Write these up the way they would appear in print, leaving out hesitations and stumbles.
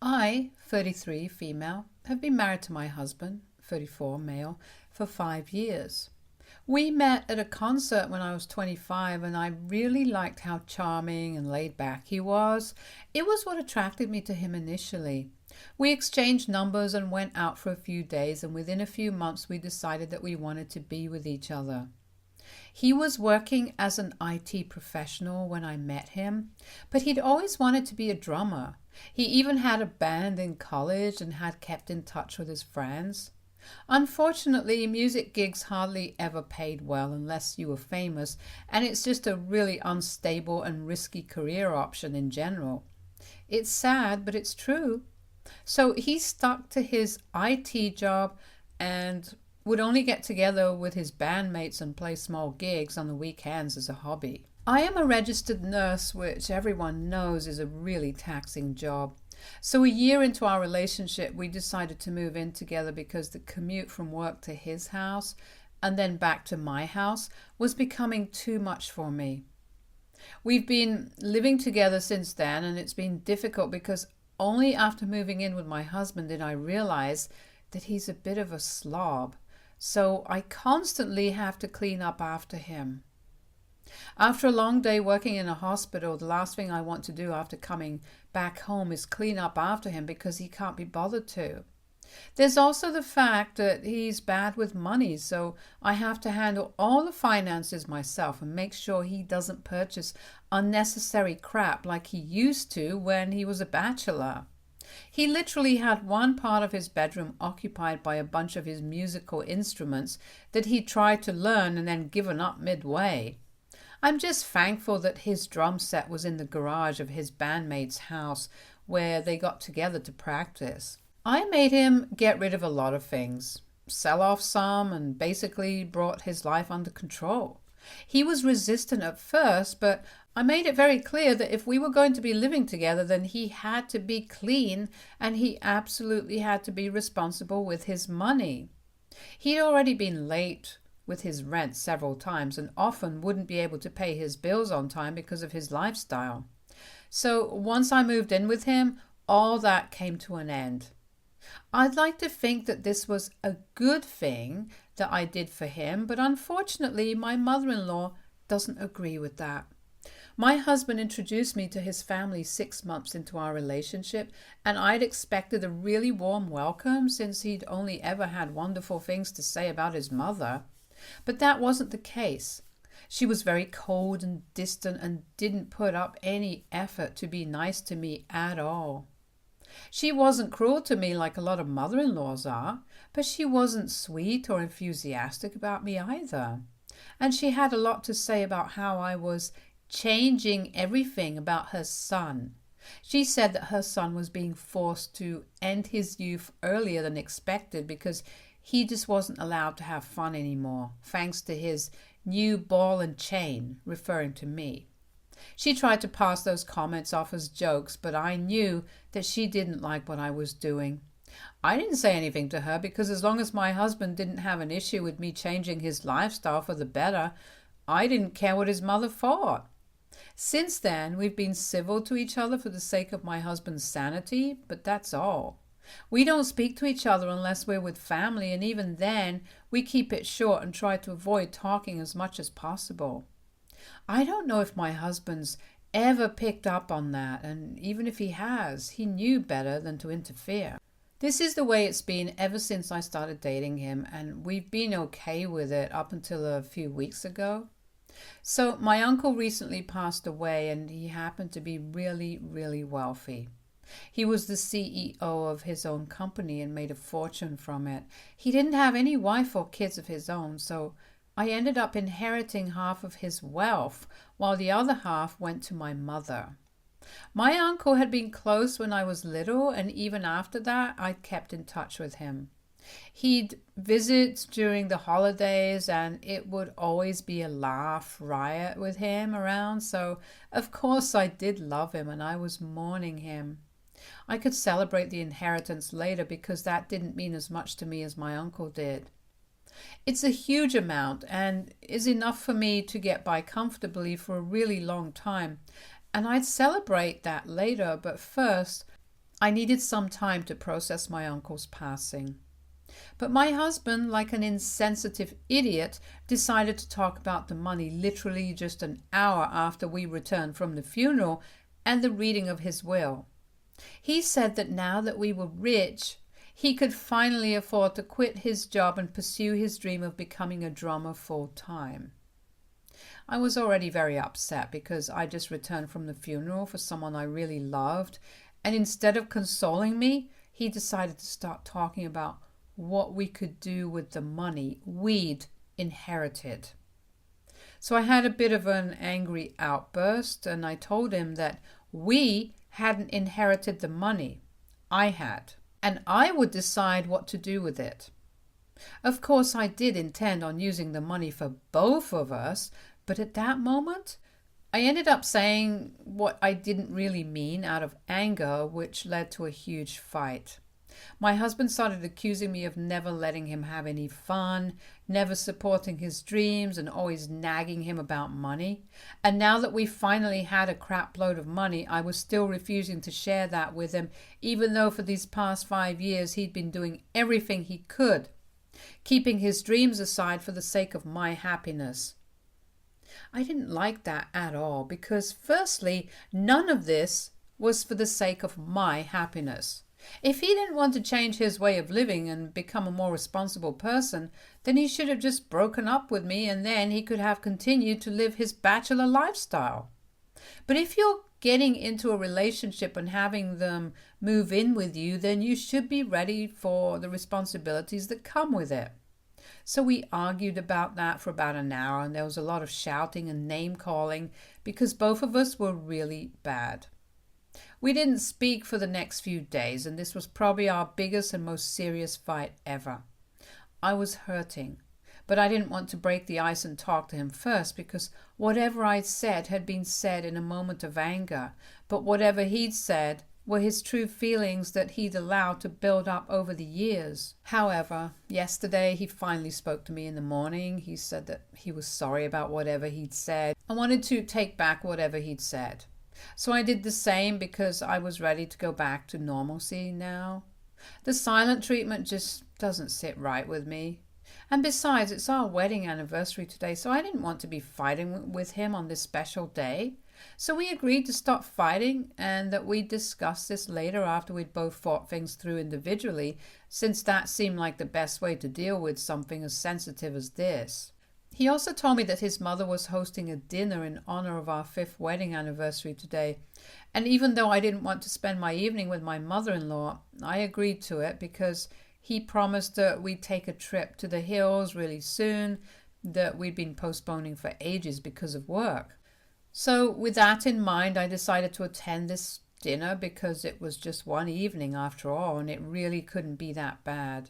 I, 33, female, have been married to my husband, 34, male, for 5 years. We met at a concert when I was 25 and I really liked how charming and laid back he was. It was what attracted me to him initially. We exchanged numbers and went out for a few days, and within a few months we decided that we wanted to be with each other. He was working as an IT professional when I met him, but he'd always wanted to be a drummer. He even had a band in college and had kept in touch with his friends. Unfortunately, music gigs hardly ever paid well unless you were famous, and it's just a really unstable and risky career option in general. It's sad, but it's true. So he stuck to his IT job and would only get together with his bandmates and play small gigs on the weekends as a hobby. I am a registered nurse, which everyone knows is a really taxing job. So a year into our relationship, we decided to move in together because the commute from work to his house and then back to my house was becoming too much for me. We've been living together since then, and it's been difficult because only after moving in with my husband did I realize that he's a bit of a slob. So I constantly have to clean up after him. After a long day working in a hospital, the last thing I want to do after coming back home is clean up after him because he can't be bothered to. There's also the fact that he's bad with money, so I have to handle all the finances myself and make sure he doesn't purchase unnecessary crap like he used to when he was a bachelor. He literally had one part of his bedroom occupied by a bunch of his musical instruments that he tried to learn and then given up midway. I'm just thankful that his drum set was in the garage of his bandmate's house where they got together to practice. I made him get rid of a lot of things, sell off some, and basically brought his life under control. He was resistant at first, but I made it very clear that if we were going to be living together, then he had to be clean and he absolutely had to be responsible with his money. He'd already been late with his rent several times and often wouldn't be able to pay his bills on time because of his lifestyle. So once I moved in with him, all that came to an end. I'd like to think that this was a good thing that I did for him, but unfortunately my mother-in-law doesn't agree with that. My husband introduced me to his family 6 months into our relationship, and I'd expected a really warm welcome since he'd only ever had wonderful things to say about his mother. But that wasn't the case. She was very cold and distant and didn't put up any effort to be nice to me at all. She wasn't cruel to me like a lot of mother-in-laws are, but she wasn't sweet or enthusiastic about me either. And she had a lot to say about how I was changing everything about her son. She said that her son was being forced to end his youth earlier than expected because he just wasn't allowed to have fun anymore, thanks to his new ball and chain, referring to me. She tried to pass those comments off as jokes, but I knew that she didn't like what I was doing. I didn't say anything to her because as long as my husband didn't have an issue with me changing his lifestyle for the better, I didn't care what his mother thought. Since then, we've been civil to each other for the sake of my husband's sanity, but that's all. We don't speak to each other unless we're with family, and even then, we keep it short and try to avoid talking as much as possible. I don't know if my husband's ever picked up on that, and even if he has, he knew better than to interfere. This is the way it's been ever since I started dating him, and we've been okay with it up until a few weeks ago. So my uncle recently passed away, and he happened to be really, really wealthy. He was the CEO of his own company and made a fortune from it. He didn't have any wife or kids of his own, so I ended up inheriting half of his wealth, while the other half went to my mother. My uncle had been close when I was little, and even after that, I kept in touch with him. He'd visit during the holidays, and it would always be a laugh riot with him around, so of course I did love him, and I was mourning him. I could celebrate the inheritance later because that didn't mean as much to me as my uncle did. It's a huge amount and is enough for me to get by comfortably for a really long time, and I'd celebrate that later, but first I needed some time to process my uncle's passing. But my husband, like an insensitive idiot, decided to talk about the money literally just an hour after we returned from the funeral and the reading of his will. He said that now that we were rich, he could finally afford to quit his job and pursue his dream of becoming a drummer full-time. I was already very upset because I just returned from the funeral for someone I really loved, and instead of consoling me, he decided to start talking about what we could do with the money we'd inherited. So I had a bit of an angry outburst, and I told him that we hadn't inherited the money. I had, and I would decide what to do with it. Of course, I did intend on using the money for both of us, but at that moment, I ended up saying what I didn't really mean out of anger, which led to a huge fight. My husband started accusing me of never letting him have any fun, never supporting his dreams, and always nagging him about money. And now that we finally had a crap load of money, I was still refusing to share that with him, even though for these past 5 years he'd been doing everything he could, keeping his dreams aside for the sake of my happiness. I didn't like that at all because, firstly, none of this was for the sake of my happiness. If he didn't want to change his way of living and become a more responsible person, then he should have just broken up with me and then he could have continued to live his bachelor lifestyle. But if you're getting into a relationship and having them move in with you, then you should be ready for the responsibilities that come with it. So we argued about that for about an hour, and there was a lot of shouting and name-calling because both of us were really bad. We didn't speak for the next few days, and this was probably our biggest and most serious fight ever. I was hurting, but I didn't want to break the ice and talk to him first because whatever I'd said had been said in a moment of anger, but whatever he'd said were his true feelings that he'd allowed to build up over the years. However, yesterday he finally spoke to me in the morning. He said that he was sorry about whatever he'd said and wanted to take back whatever he'd said. So I did the same because I was ready to go back to normalcy now. The silent treatment just doesn't sit right with me. And besides, it's our wedding anniversary today, so I didn't want to be fighting with him on this special day. So we agreed to stop fighting and that we'd discuss this later after we'd both thought things through individually, since that seemed like the best way to deal with something as sensitive as this. He also told me that his mother was hosting a dinner in honor of our 5th wedding anniversary today. And even though I didn't want to spend my evening with my mother-in-law, I agreed to it because he promised that we'd take a trip to the hills really soon that we'd been postponing for ages because of work. So with that in mind, I decided to attend this dinner because it was just one evening after all, and it really couldn't be that bad.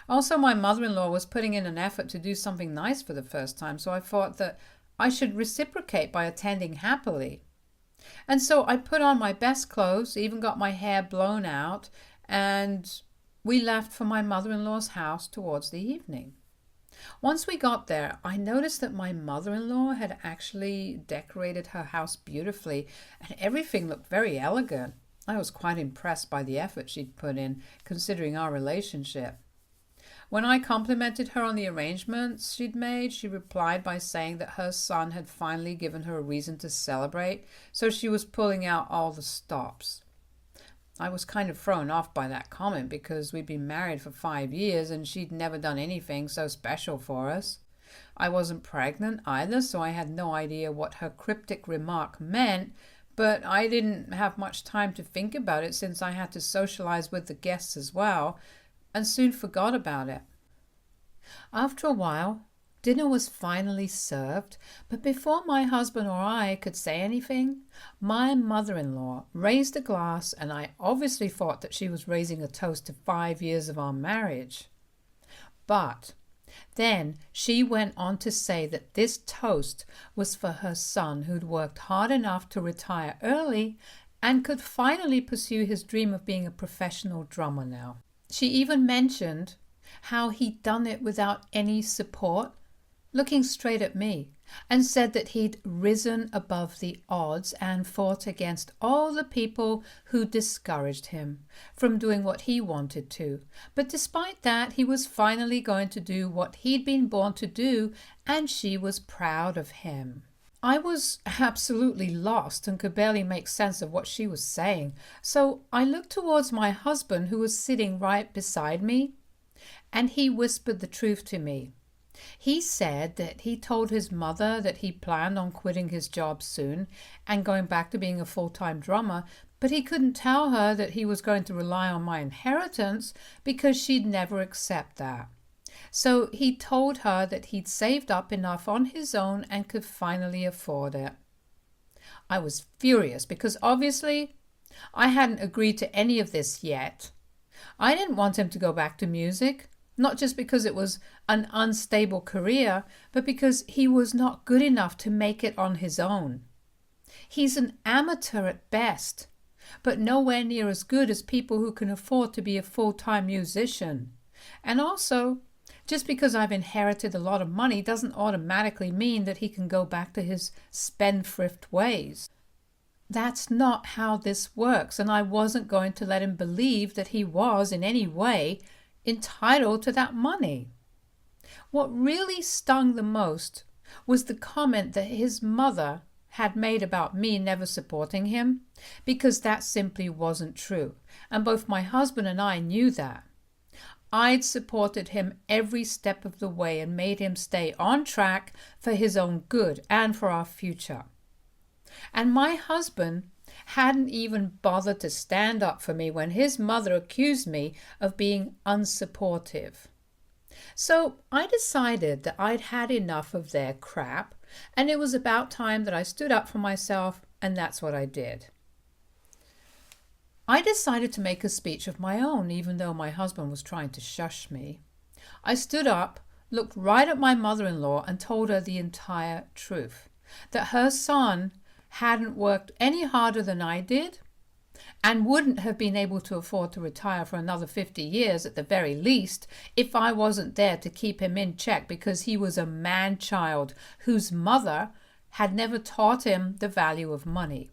Also, my mother-in-law was putting in an effort to do something nice for the first time, so I thought that I should reciprocate by attending happily. And so I put on my best clothes, even got my hair blown out, and we left for my mother-in-law's house towards the evening. Once we got there, I noticed that my mother-in-law had actually decorated her house beautifully, and everything looked very elegant. I was quite impressed by the effort she'd put in, considering our relationship. When I complimented her on the arrangements she'd made, she replied by saying that her son had finally given her a reason to celebrate, so she was pulling out all the stops. I was kind of thrown off by that comment because we'd been married for 5 years and she'd never done anything so special for us. I wasn't pregnant either, so I had no idea what her cryptic remark meant, but I didn't have much time to think about it since I had to socialize with the guests as well, and soon forgot about it. After a while, dinner was finally served, but before my husband or I could say anything, my mother-in-law raised a glass, and I obviously thought that she was raising a toast to 5 years of our marriage. But then she went on to say that this toast was for her son, who'd worked hard enough to retire early and could finally pursue his dream of being a professional drummer now. She even mentioned how he'd done it without any support, looking straight at me, and said that he'd risen above the odds and fought against all the people who discouraged him from doing what he wanted to. But despite that, he was finally going to do what he'd been born to do, and she was proud of him. I was absolutely lost and could barely make sense of what she was saying, so I looked towards my husband, who was sitting right beside me, and he whispered the truth to me. He said that he told his mother that he planned on quitting his job soon and going back to being a full-time drummer, but he couldn't tell her that he was going to rely on my inheritance because she'd never accept that. So he told her that he'd saved up enough on his own and could finally afford it. I was furious because obviously I hadn't agreed to any of this yet. I didn't want him to go back to music. Not just because it was an unstable career, but because he was not good enough to make it on his own. He's an amateur at best, but nowhere near as good as people who can afford to be a full-time musician. And also, just because I've inherited a lot of money doesn't automatically mean that he can go back to his spendthrift ways. That's not how this works, and I wasn't going to let him believe that he was in any way entitled to that money. What really stung the most was the comment that his mother had made about me never supporting him, because that simply wasn't true, and both my husband and I knew that. I'd supported him every step of the way and made him stay on track for his own good and for our future. And my husband hadn't even bothered to stand up for me when his mother accused me of being unsupportive. So I decided that I'd had enough of their crap, and it was about time that I stood up for myself, and that's what I did. I decided to make a speech of my own, even though my husband was trying to shush me. I stood up, looked right at my mother-in-law, and told her the entire truth, that her son hadn't worked any harder than I did and wouldn't have been able to afford to retire for another 50 years at the very least if I wasn't there to keep him in check, because he was a man-child whose mother had never taught him the value of money.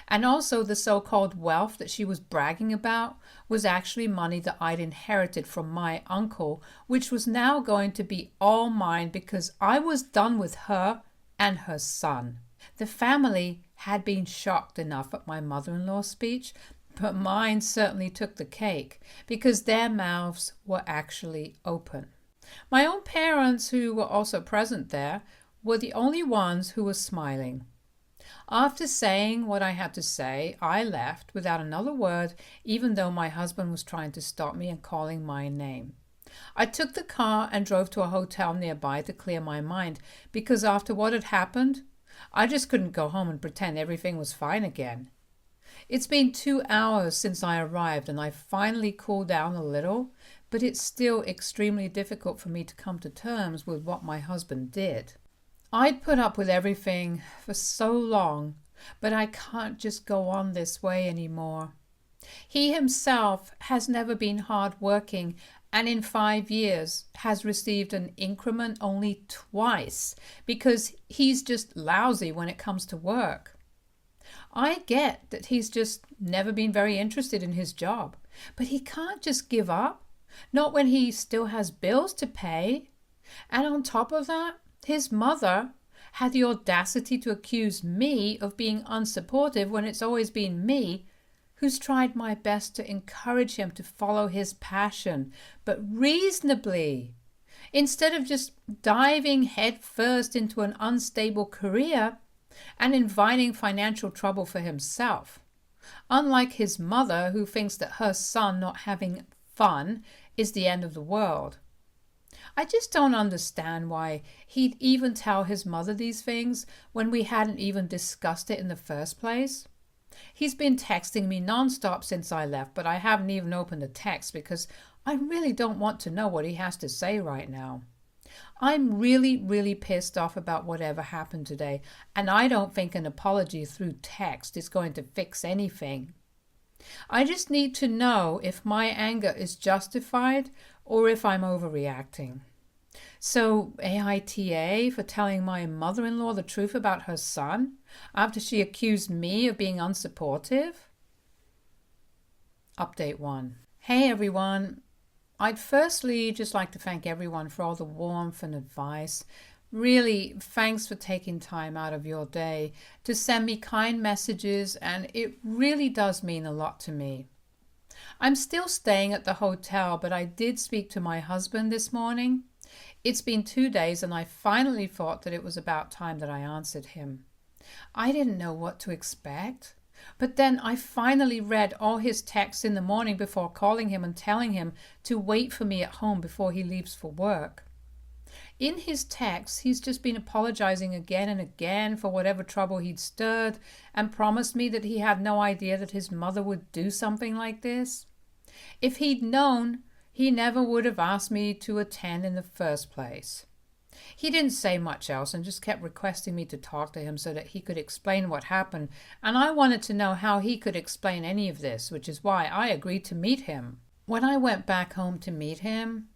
And also the so-called wealth that she was bragging about was actually money that I'd inherited from my uncle, which was now going to be all mine because I was done with her and her son. The family had been shocked enough at my mother-in-law's speech, but mine certainly took the cake because their mouths were actually open. My own parents, who were also present there, were the only ones who were smiling. After saying what I had to say, I left without another word, even though my husband was trying to stop me and calling my name. I took the car and drove to a hotel nearby to clear my mind, because after what had happened, I just couldn't go home and pretend everything was fine again. It's been 2 hours since I arrived and I finally cooled down a little, but it's still extremely difficult for me to come to terms with what my husband did. I'd put up with everything for so long, but I can't just go on this way anymore. He himself has never been hard-working, and in 5 years has received an increment only twice because he's just lousy when it comes to work. I get that he's just never been very interested in his job, but he can't just give up, not when he still has bills to pay. And on top of that, his mother had the audacity to accuse me of being unsupportive when it's always been me who's tried my best to encourage him to follow his passion, but reasonably, instead of just diving headfirst into an unstable career and inviting financial trouble for himself. Unlike his mother, who thinks that her son not having fun is the end of the world. I just don't understand why he'd even tell his mother these things when we hadn't even discussed it in the first place. He's been texting me nonstop since I left, but I haven't even opened the text because I really don't want to know what he has to say right now. I'm really pissed off about whatever happened today, and I don't think an apology through text is going to fix anything. I just need to know if my anger is justified or if I'm overreacting. So AITA for telling my mother-in-law the truth about her son after she accused me of being unsupportive? Update 1. Hey everyone. I'd firstly just like to thank everyone for all the warmth and advice. Really, thanks for taking time out of your day to send me kind messages, and it really does mean a lot to me. I'm still staying at the hotel, but I did speak to my husband this morning. It's been 2 days and I finally thought that it was about time that I answered him. I didn't know what to expect, but then I finally read all his texts in the morning before calling him and telling him to wait for me at home before he leaves for work. In his texts, he's just been apologizing again and again for whatever trouble he'd stirred and promised me that he had no idea that his mother would do something like this. If he'd known, he never would have asked me to attend in the first place. He didn't say much else and just kept requesting me to talk to him so that he could explain what happened, and I wanted to know how he could explain any of this, which is why I agreed to meet him. When I went back home to meet him,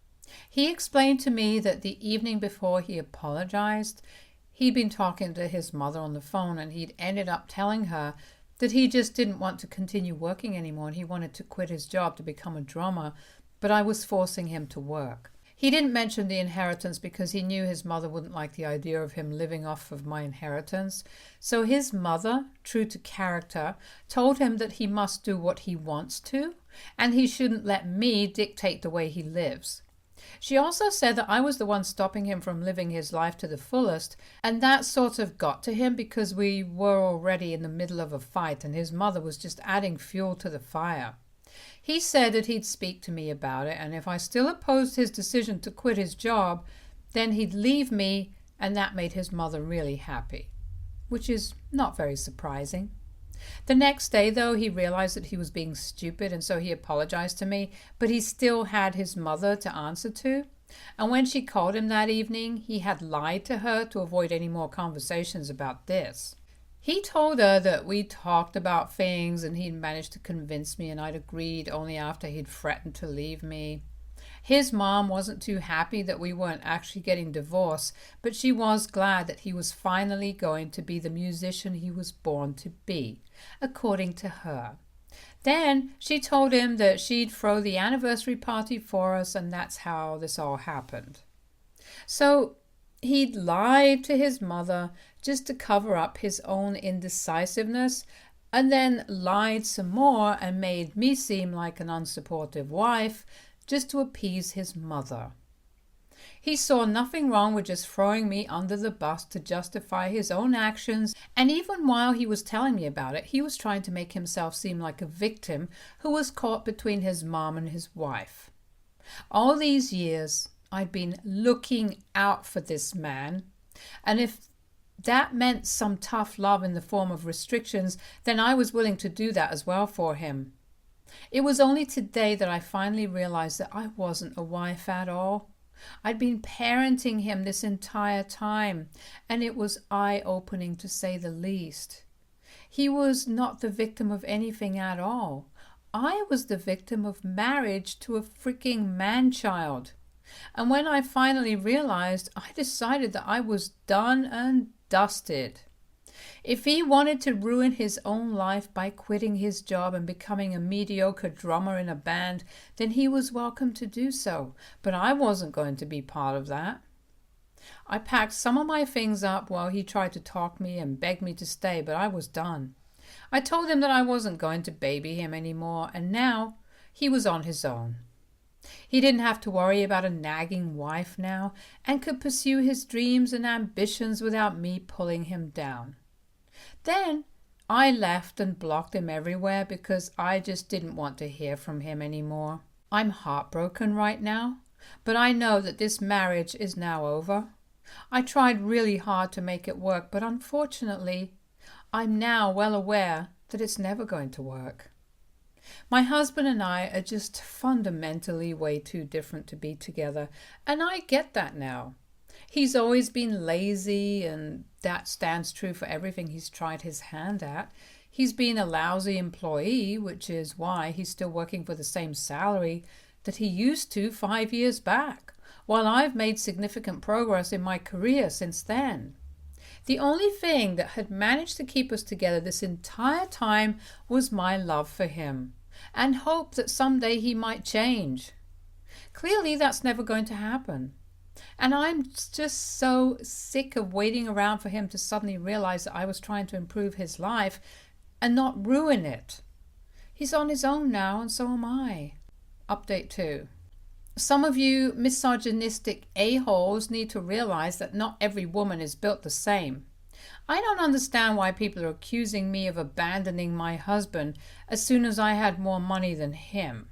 he explained to me that the evening before he apologized, he'd been talking to his mother on the phone and he'd ended up telling her that he just didn't want to continue working anymore and he wanted to quit his job to become a drummer, but I was forcing him to work. He didn't mention the inheritance because he knew his mother wouldn't like the idea of him living off of my inheritance. So his mother, true to character, told him that he must do what he wants to and he shouldn't let me dictate the way he lives. She also said that I was the one stopping him from living his life to the fullest, and that sort of got to him because we were already in the middle of a fight and his mother was just adding fuel to the fire. He said that he'd speak to me about it, and if I still opposed his decision to quit his job, then he'd leave me, and that made his mother really happy, which is not very surprising. The next day, though, he realized that he was being stupid, and so he apologized to me, but he still had his mother to answer to. And when she called him that evening, he had lied to her to avoid any more conversations about this. He told her that we talked about things and he'd managed to convince me and I'd agreed only after he'd threatened to leave me. His mom wasn't too happy that we weren't actually getting divorced, but she was glad that he was finally going to be the musician he was born to be, according to her. Then she told him that she'd throw the anniversary party for us, and that's how this all happened. So he'd lied to his mother just to cover up his own indecisiveness, and then lied some more and made me seem like an unsupportive wife just to appease his mother. He saw nothing wrong with just throwing me under the bus to justify his own actions, and even while he was telling me about it, he was trying to make himself seem like a victim who was caught between his mom and his wife. All these years, I'd been looking out for this man, and if that meant some tough love in the form of restrictions, then I was willing to do that as well for him. It was only today that I finally realized that I wasn't a wife at all. I'd been parenting him this entire time, and it was eye-opening to say the least. He was not the victim of anything at all. I was the victim of marriage to a freaking man-child. And when I finally realized, I decided that I was done and dusted. If he wanted to ruin his own life by quitting his job and becoming a mediocre drummer in a band, then he was welcome to do so, but I wasn't going to be part of that. I packed some of my things up while he tried to talk me and beg me to stay, but I was done. I told him that I wasn't going to baby him anymore, and now he was on his own. He didn't have to worry about a nagging wife now, and could pursue his dreams and ambitions without me pulling him down. Then I left and blocked him everywhere because I just didn't want to hear from him anymore. I'm heartbroken right now, but I know that this marriage is now over. I tried really hard to make it work, but unfortunately, I'm now well aware that it's never going to work. My husband and I are just fundamentally way too different to be together, and I get that now. He's always been lazy, and that stands true for everything he's tried his hand at. He's been a lousy employee, which is why he's still working for the same salary that he used to 5 years back. while I've made significant progress in my career since then. The only thing that had managed to keep us together this entire time was my love for him, and hope that someday he might change. Clearly, that's never going to happen. And I'm just so sick of waiting around for him to suddenly realize that I was trying to improve his life and not ruin it. He's on his own now, and so am I. Update 2. Some of you misogynistic a-holes need to realize that not every woman is built the same. I don't understand why people are accusing me of abandoning my husband as soon as I had more money than him.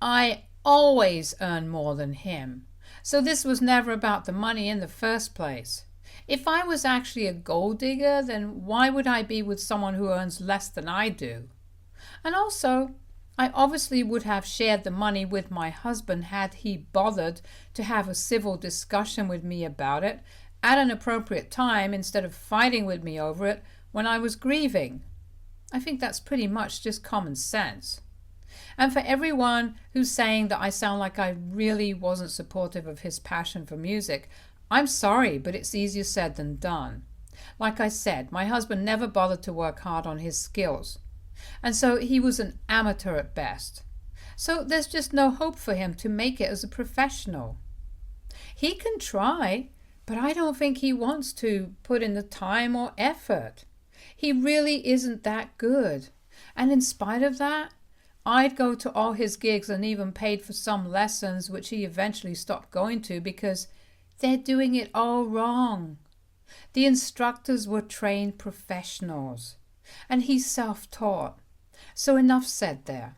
I always earn more than him, so this was never about the money in the first place. If I was actually a gold digger, then why would I be with someone who earns less than I do? And also, I obviously would have shared the money with my husband had he bothered to have a civil discussion with me about it at an appropriate time instead of fighting with me over it when I was grieving. I think that's pretty much just common sense. And for everyone who's saying that I sound like I really wasn't supportive of his passion for music, I'm sorry, but it's easier said than done. Like I said, my husband never bothered to work hard on his skills, and so he was an amateur at best. So there's just no hope for him to make it as a professional. He can try, but I don't think he wants to put in the time or effort. He really isn't that good. And in spite of that, I'd go to all his gigs and even paid for some lessons, which he eventually stopped going to because they're doing it all wrong. The instructors were trained professionals, and he's self-taught. So enough said there.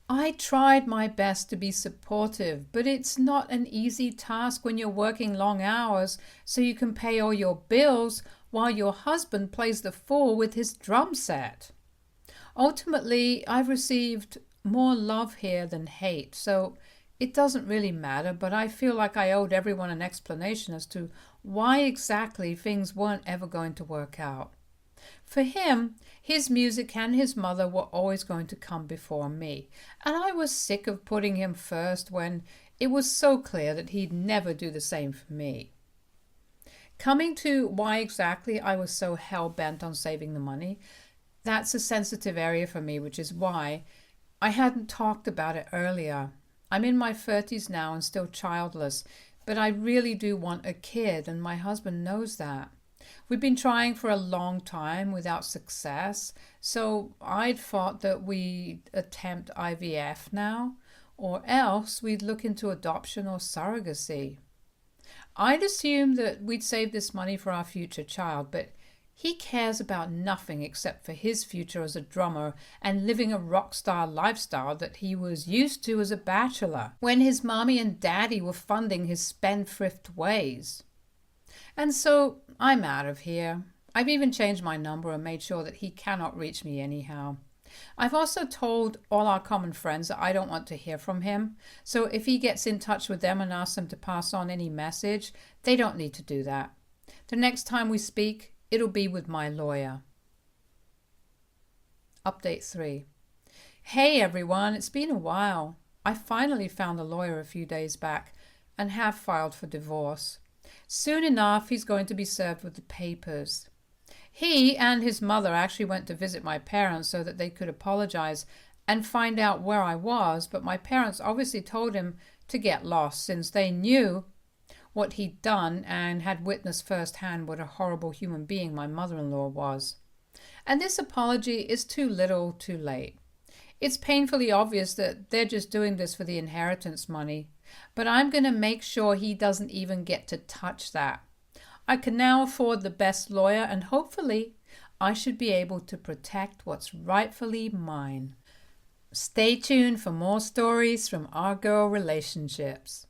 I tried my best to be supportive, but it's not an easy task when you're working long hours so you can pay all your bills while your husband plays the fool with his drum set. Ultimately, I've received more love here than hate, so it doesn't really matter, but I feel like I owed everyone an explanation as to why exactly things weren't ever going to work out. For him, his music and his mother were always going to come before me, and I was sick of putting him first when it was so clear that he'd never do the same for me. Coming to why exactly I was so hell-bent on saving the money, that's a sensitive area for me, which is why I hadn't talked about it earlier. I'm in my 30s now and still childless, but I really do want a kid, and my husband knows that. We've been trying for a long time without success, so I'd thought that we'd attempt IVF now, or else we'd look into adoption or surrogacy. I'd assumed that we'd save this money for our future child, but he cares about nothing except for his future as a drummer and living a rock star lifestyle that he was used to as a bachelor, when his mommy and daddy were funding his spendthrift ways. And so I'm out of here. I've even changed my number and made sure that he cannot reach me anyhow. I've also told all our common friends that I don't want to hear from him, so if he gets in touch with them and asks them to pass on any message, they don't need to do that. The next time we speak, it'll be with my lawyer. Update 3. Hey everyone, it's been a while. I finally found a lawyer a few days back and have filed for divorce. Soon enough, he's going to be served with the papers. He and his mother actually went to visit my parents so that they could apologize and find out where I was, but my parents obviously told him to get lost since they knew what he'd done and had witnessed firsthand what a horrible human being my mother-in-law was. And this apology is too little, too late. It's painfully obvious that they're just doing this for the inheritance money, but I'm going to make sure he doesn't even get to touch that. I can now afford the best lawyer, and hopefully I should be able to protect what's rightfully mine. Stay tuned for more stories from our girl relationships.